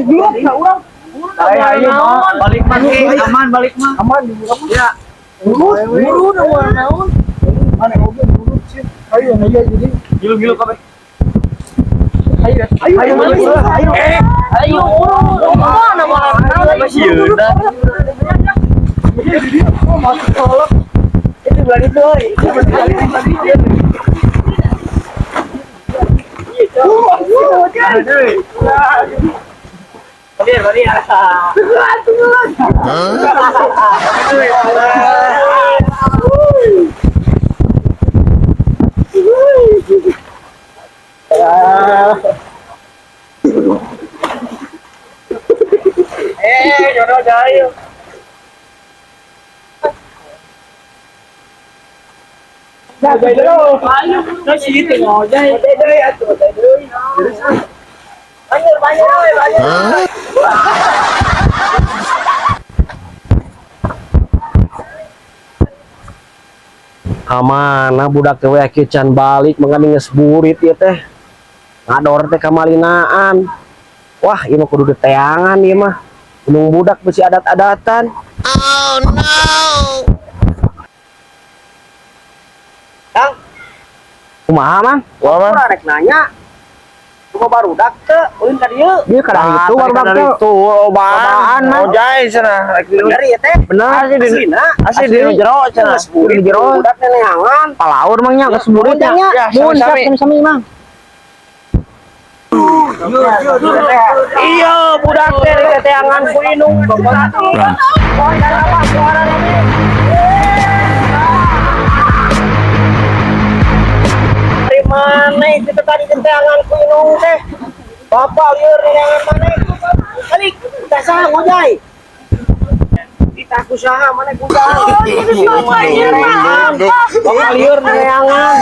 Belum urang. Ayo balik mah aman balik mah. Aman di urang. Ya. Buru naon. Mana oge buru sih. Ayo jadi. Gilu-gilu kabeh. Ayo. Ayo mana malah masih udah. Masuk kolak. Itu balik doi. Jodoh jahil. Amana budak teh we can balik mangani geus burit ieu teh. Ngador teh kamalinaan. Wah, ieu mah kudu diteangan ieu mah. Gunung budak besi adat-adatan. Oh no. Kang. Kumaha, Mang? Kumaha, Mang? Rek nanya. Cuma barudak teh ulin ka dieu. Dieu ka itu barudak teh. Itu obaan mah. Ojai cenah. Bener ieu teh. Bener asli di jero cenah. Di jero budak teh neangan. Palaur Mang nya geus burit nya. Mun sami Mang. Iya, budak teh teteangan ku inung. Oh, dan apa suara ini? Dari mana itu tadi teteangan ku inung teh? Bapak lieur neangan mana? Kali kita saha ngojay. Kita ku saha mana gudang. Bapak lieur neangan.